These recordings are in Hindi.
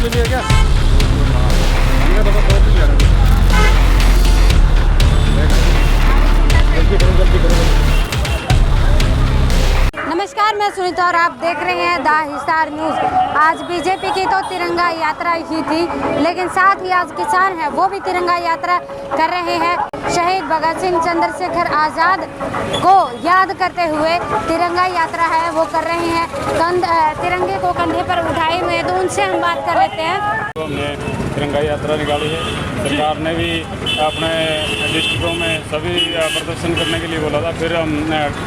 के लिए क्या तो तोड़ नहीं जा रहा। जल्दी करो। नमस्कार, मैं सुनीता और आप देख रहे हैं द हिसार न्यूज़। आज बीजेपी की तो तिरंगा यात्रा ही थी, लेकिन साथ ही आज किसान हैं वो भी तिरंगा यात्रा कर रहे हैं। शहीद भगत सिंह चंद्रशेखर आज़ाद को याद करते हुए तिरंगा यात्रा है वो कर रहे हैं। तिरंगे को कंधे पर उठाए हुए, तो उनसे हम बात कर लेते हैं। हमने तिरंगा यात्रा निकाली है। सरकार ने भी अपने डिस्ट्रिक्टों में सभी प्रदर्शन करने के लिए बोला था। फिर हम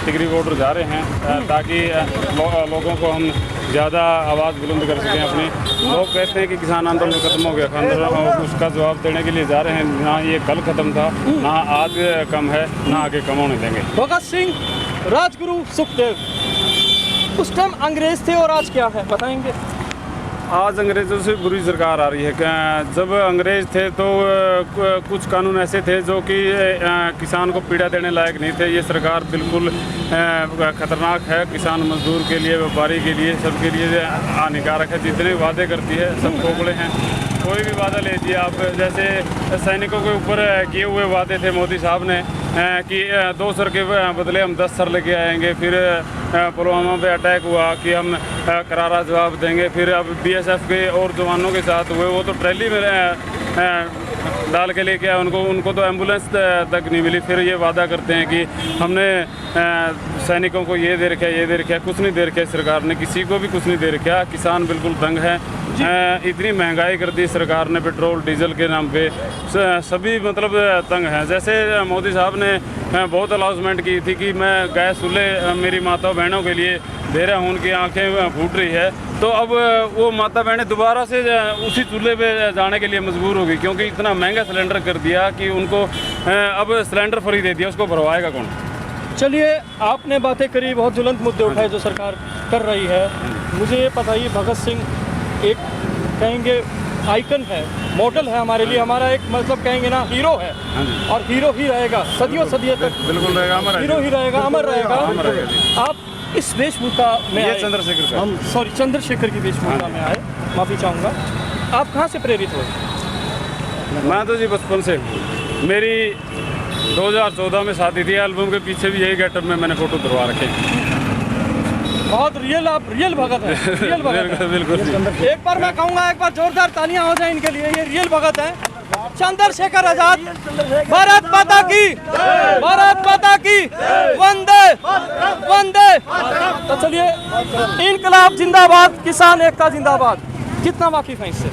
टिकरी बॉर्डर जा रहे हैं ताकि लोगों को हम ज़्यादा आवाज़ बुलंद कर सकें अपनी। लोग कहते हैं कि किसान आंदोलन खत्म हो गया, उसका जवाब देने के लिए जा रहे हैं। ना ये कल ख़त्म था, ना आज कम है, ना आगे कम होने देंगे। भगत सिंह, राजगुरु, सुखदेव उस टाइम अंग्रेज थे और आज क्या है बताएंगे? आज अंग्रेज़ों से बुरी सरकार आ रही है। जब अंग्रेज़ थे तो कुछ कानून ऐसे थे जो कि किसान को पीड़ा देने लायक नहीं थे। ये सरकार बिल्कुल ख़तरनाक है, किसान मजदूर के लिए, व्यापारी के लिए, सबके लिए हानिकारक है। जितने वादे करती है सब खोखले हैं। कोई भी वादा ले लीजिए आप, जैसे सैनिकों के ऊपर किए हुए वादे थे मोदी साहब ने कि 2 सर के बदले हम 10 सर लेके आएंगे। फिर पुलवामा पे अटैक हुआ कि हम करारा जवाब देंगे। फिर अब बीएसएफ के और जवानों के साथ हुए, वो तो ट्रैली में डाल के लेके आए उनको तो एम्बुलेंस तक नहीं मिली। फिर ये वादा करते हैं कि हमने सैनिकों को ये दे रखा, ये दे रखा। कुछ नहीं दे रखा सरकार ने, किसी को भी कुछ नहीं दे रखा। किसान बिल्कुल तंग है। इतनी महंगाई कर दी सरकार ने पेट्रोल डीजल के नाम पे, सभी मतलब तंग हैं। जैसे मोदी साहब ने बहुत अनाउंसमेंट की थी कि मैं गैस चूल्हे मेरी माता बहनों के लिए दे रहा हूँ, उनकी आंखें फूट रही है। तो अब वो माता बहनें दोबारा से उसी चूल्हे पे जाने के लिए मजबूर होगी, क्योंकि इतना महंगा सिलेंडर कर दिया कि उनको अब सिलेंडर फ्री दे दिया, उसको भरवाएगा कौन? चलिए, आपने बातें करी, बहुत ज्वलंत मुद्दे उठाए जो सरकार कर रही है। मुझे ये बताइए, भगत सिंह एक कहेंगे आइकन है, मॉडल है हमारे लिए, हमारा एक मतलब कहेंगे ना हीरो है, और हीरो ही रहेगा सदियों सदियों तक। बिल्कुल रहेगा, अमर हीरो ही रहेगा, अमर रहेगा। आप इस वेशभूषा में आए, चंद्रशेखर की वेशभूषा में आए, माफ़ी चाहूँगा। आप कहाँ से प्रेरित हुए? मैं तो जी बचपन से, मेरी 2014 में शादी थी। एल्बम के पीछे भी यही गेटअप में मैंने फोटो धरवा रखे। बहुत रियल, आप रियल भगत है, रियल भगत है। बिल्कुल। एक बार मैं कहूँगा, एक बार जोरदार तालियां हो जाए इनके लिए। ये रियल भगत है, चंद्रशेखर आजाद। भारत माता की, भारत माता की, वंदे वंदे। तो चलिए, इनकलाब जिंदाबाद, किसान एकता जिंदाबाद। कितना वाकिफ है इससे?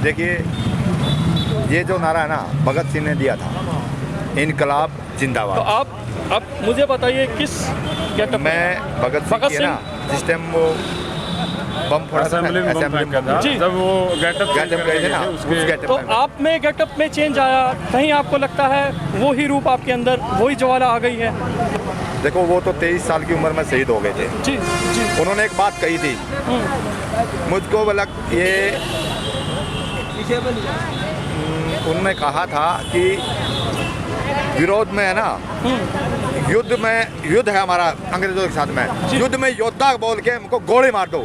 देखिए, ये जो नारा है ना, भगत सिंह ने दिया था, इनकलाब जिंदाबाद। तो आप अब मुझे बताइए किस गेटअप मैं भगत सिंह ना, जिस टाइम वो बम फोड़ा था असेंबली में जी, जब वो गेटअप गए थे ना, उस गेटअप तो में आप में गेटअप में चेंज आया, कहीं आपको लगता है वो ही रूप आपके अंदर, वही ज्वाला आ गई है? देखो, वो तो 23 साल की उम्र में शहीद हो गए थे। जी जी। उन्होंने एक बात कही थी मुझको, बोला ये उन्होंने कहा था कि विरोध में है ना, युद्ध है हमारा अंग्रेजों के साथ में, युद्ध में योद्धा बोल के हमको गोली मार दो,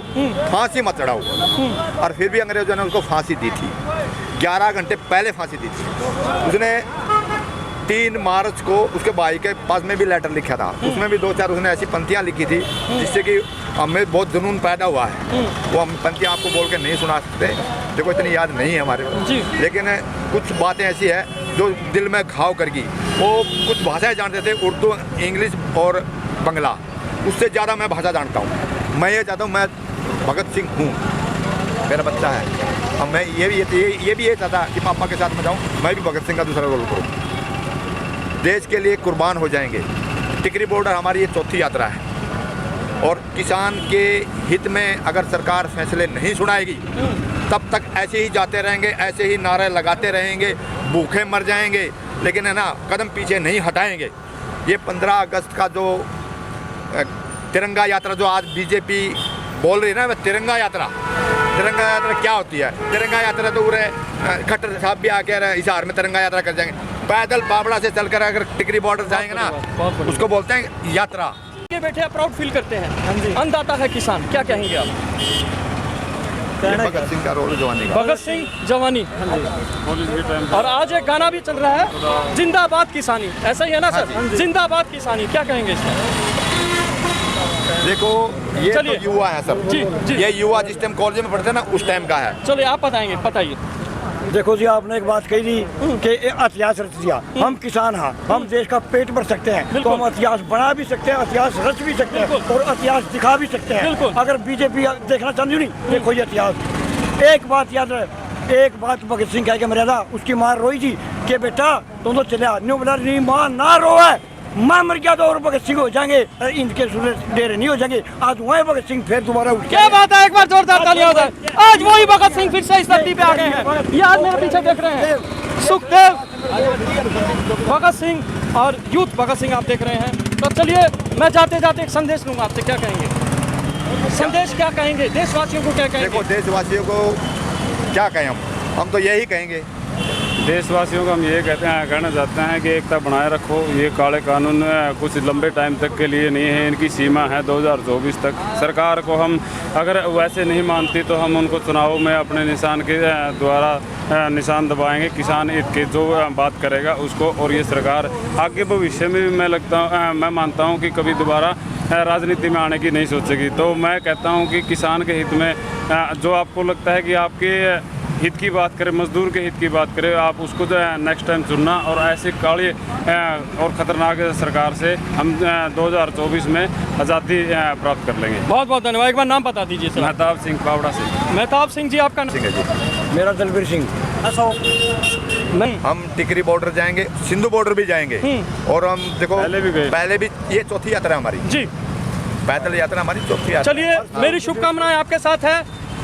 फांसी मत चढ़ाओ। और फिर भी अंग्रेजों ने उसको फांसी दी थी, 11 घंटे पहले फांसी दी थी। उसने 3 मार्च को उसके भाई के पास में भी लेटर लिखा था, उसमें भी 2-4 उसने ऐसी पंक्तियाँ लिखी थी जिससे कि हमें बहुत जुनून पैदा हुआ है। वो हम पंक्तियाँ आपको बोल के नहीं सुना सकते, देखो इतनी याद नहीं है हमारे को, लेकिन कुछ बातें ऐसी है जो दिल में घाव कर गई। वो कुछ भाषाएं जानते थे, उर्दू, इंग्लिश और बंगला, उससे ज़्यादा मैं भाषा जानता हूँ। मैं ये चाहता हूँ, मैं भगत सिंह हूँ, मेरा बच्चा है, अब मैं ये भी ये चाहता कि पापा के साथ में जाऊँ, मैं भी भगत सिंह का दूसरा रोल करूँ, देश के लिए कुर्बान हो जाएंगे। टिकरी बॉर्डर हमारी ये 4थी यात्रा है, और किसान के हित में अगर सरकार फैसले नहीं सुनाएगी तब तक ऐसे ही जाते रहेंगे, ऐसे ही नारे लगाते रहेंगे, भूखे मर जाएंगे, लेकिन है ना, कदम पीछे नहीं हटाएंगे। ये 15 अगस्त का जो तिरंगा यात्रा जो आज बीजेपी बोल रही है ना, वह तिरंगा यात्रा क्या होती है? तिरंगा यात्रा तो पूरे खट्टर साहब भी आके हिसार में तिरंगा यात्रा कर जाएंगे, पैदल बाबड़ा से चलकर अगर टिकरी बॉर्डर जाएंगे ना, उसको बोलते हैं यात्रा। बैठे आप प्राउड फील करते हैं, अन्नदाता है किसान, क्या कहेंगे आप? भगत सिंह का रोल जवानी का। भगत सिंह जवानी। पुलिस के टाइम और आज एक गाना भी चल रहा है जिंदाबाद किसानी, ऐसा ही है ना सर? जिंदाबाद किसानी, क्या कहेंगे इसमें? देखो ये तो युवा है सब। जी, जी। ये युवा जिस टाइम कॉलेज में पढ़ते हैं ना उस टाइम का है। चलिए आप बताएंगे, बताइए। देखो जी, आपने एक बात कही थी कि इतिहास रच दिया। हम किसान हैं, हम देश का पेट भर सकते हैं, तो हम इतिहास बना भी सकते हैं, इतिहास रच भी सकते हैं और इतिहास दिखा भी सकते हैं। अगर बीजेपी देखना चाहती नहीं, देखो ये इतिहास। एक बात याद रहे, एक बात भगत सिंह कह के मर्यादा, उसकी माँ रोई थी कि बेटा तुम तो चले न्यू बोला नहीं, माँ ना रोए, मैं मर गया तो और भगत सिंह हो जाएंगे, इनके डेरे नहीं हो जाएंगे। आज वही भगत सिंह फिर दोबारा उठ। क्या बात है, एक बार जोरदार तालियां हो जाए। आज वही भगत सिंह फिर से इस धरती पे आ गए हैं। ये आज मेरे पीछे देख रहे हैं सुखदेव भगत सिंह और यूथ भगत सिंह आप देख रहे हैं। तो चलिए मैं जाते जाते एक संदेश लूंगा आपसे, क्या कहेंगे? संदेश क्या कहेंगे देशवासियों को, क्या कहेंगे? देखो देशवासियों को क्या कहें हम तो यही कहेंगे, देशवासियों को हम ये कहना चाहते हैं कि एकता बनाए रखो। ये काले कानून कुछ लंबे टाइम तक के लिए नहीं है, इनकी सीमा है 2024 तक। सरकार को हम अगर वैसे नहीं मानती तो हम उनको चुनाव में अपने निशान के द्वारा निशान दबाएंगे। किसान हित की जो बात करेगा उसको, और ये सरकार आगे भविष्य में भी मैं मानता हूँ कि कभी दोबारा राजनीति में आने की नहीं सोचेगी। तो मैं कहता हूँ कि किसान के हित में जो आपको लगता है कि आपके हित की बात करें, मजदूर के हित की बात करें, आप उसको नेक्स्ट टाइम चुनना। और ऐसे काले और ख़तरनाक सरकार से हम 2024 में आज़ादी प्राप्त कर लेंगे। बहुत बहुत धन्यवाद। एक बार नाम बता दीजिए सर। मेहताब सिंह पावड़ा से। मेहताब सिंह जी, आपका नाम? मेरा दलबीर सिंह। नहीं, हम टिकरी बॉर्डर जाएंगे, सिंधु बॉर्डर भी जाएंगे, और हम देखो पहले भी गए। पहले भी ये चौथी यात्रा हमारी जी, पैदल यात्रा हमारी चौथी यात्रा। चलिए मेरी शुभकामनाएं आपके साथ है,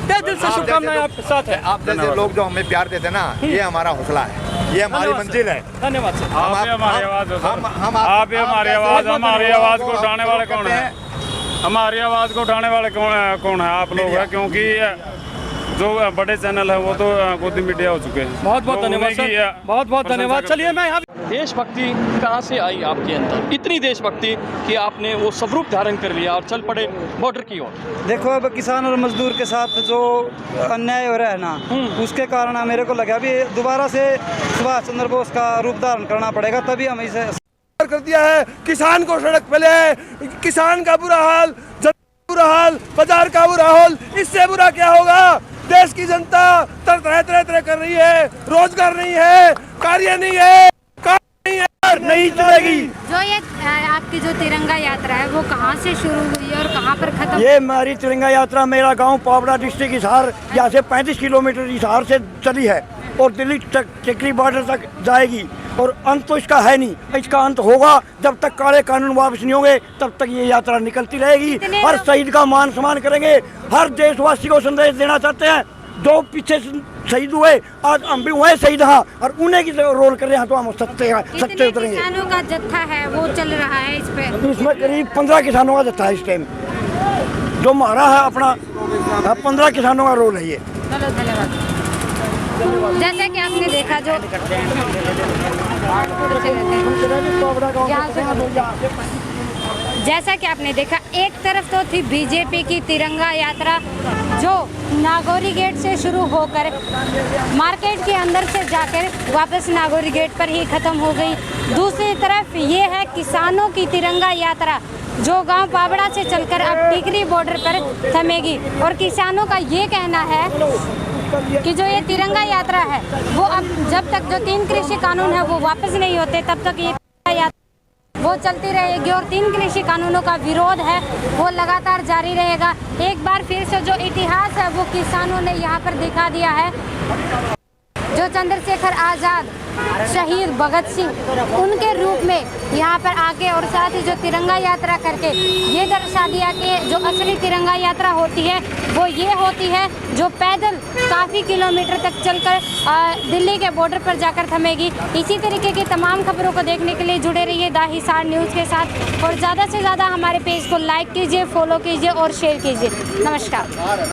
तहे दिल से शुभकामनाएं आपके साथ है। आप जैसे लोग जो हमें प्यार देते हैं ना, ये हमारा हौसला है, ये हमारी मंजिल है। धन्यवाद सर। आप ही हमारी आवाज़ हो सर। हम आप ही हमारी आवाज़, हमारी आवाज़ को उठाने वाले कौन है? हमारी आवाज़ को उठाने वाले कौन है? आप लोग हैं, क्योंकि जो बड़े चैनल है वो तो गोदी मीडिया हो चुके हैं। बहुत बहुत तो धन्यवाद उन्हीं की, सर, बहुत बहुत प्रशंसा धन्यवाद। करते चलिए मैं यहाँ देशभक्ति कहाँ से आई आपके अंदर, इतनी देशभक्ति कि आपने वो स्वरूप धारण कर लिया और चल पड़े बॉर्डर की ओर? देखो अब किसान और मजदूर के साथ जो अन्याय हो रहा है ना, उसके कारण मेरे को लगा अभी दोबारा से सुभाष चंद्र बोस का रूप धारण करना पड़ेगा, तभी हम इसे कर दिया है। किसान को सड़क पे ले, किसान का बुरा हाल, बुरा हाल, बाजार का बुरा हाल, इससे बुरा क्या होगा? देश की जनता तरह कर रही है, रोजगार नहीं है, कार्य नहीं है, नहीं चलेगी। जो ये आपकी जो तिरंगा यात्रा है वो कहाँ से शुरू हुई और कहाँ पर खत्म? ये हमारी तिरंगा यात्रा मेरा गांव पावड़ा डिस्ट्रिक्ट हिसार, यहाँ से 35 किलोमीटर हिसार से चली है और दिल्ली तक टिकरी बॉर्डर तक जाएगी। और अंत तो इसका है नहीं, इसका अंत होगा जब तक काले कानून वापस नहीं होंगे, तब तक ये यात्रा निकलती रहेगी। हर शहीद का मान सम्मान करेंगे। हर देशवासी को संदेश देना चाहते हैं, जो पीछे शहीद हुए आज हम भी हुए शहीद, हाँ, और उन्हें की रोल कर रहे हैं, तो हम सच्चे उतरेंगे। किसानों का जत्था है वो चल रहा है इस पे, इसमें करीब 15 किसानों का जत्था है इस टाइम, जो हमारा है अपना 15 किसानों का रोल है ये। चलो धन्यवाद। जैसे कि आपने देखा जो जैसा कि आपने देखा, एक तरफ तो थी बीजेपी की तिरंगा यात्रा जो नागौरी गेट से शुरू होकर मार्केट के अंदर से जाकर वापस नागौरी गेट पर ही ख़त्म हो गई। दूसरी तरफ ये है किसानों की तिरंगा यात्रा जो गांव पावड़ा से चलकर अब टिकरी बॉर्डर पर थमेगी। और किसानों का ये कहना है कि जो ये तिरंगा यात्रा है वो अब जब तक जो 3 कृषि कानून है वो वापस नहीं होते तब तक ये यात्रा वो चलती रहेगी। और 3 कृषि कानूनों का विरोध है वो लगातार जारी रहेगा। एक बार फिर से जो इतिहास है वो किसानों ने यहाँ पर दिखा दिया है। जो चंद्रशेखर आज़ाद, शहीद भगत सिंह, उनके रूप में यहाँ पर आके और साथ ही जो तिरंगा यात्रा करके ये दर्शा दिया कि जो असली तिरंगा यात्रा होती है वो ये होती है जो पैदल काफ़ी किलोमीटर तक चलकर दिल्ली के बॉर्डर पर जाकर थमेगी। इसी तरीके की तमाम खबरों को देखने के लिए जुड़े रहिए द हिसार न्यूज़ के साथ और ज़्यादा से ज़्यादा हमारे पेज को लाइक कीजिए, फॉलो कीजिए और शेयर कीजिए। नमस्कार।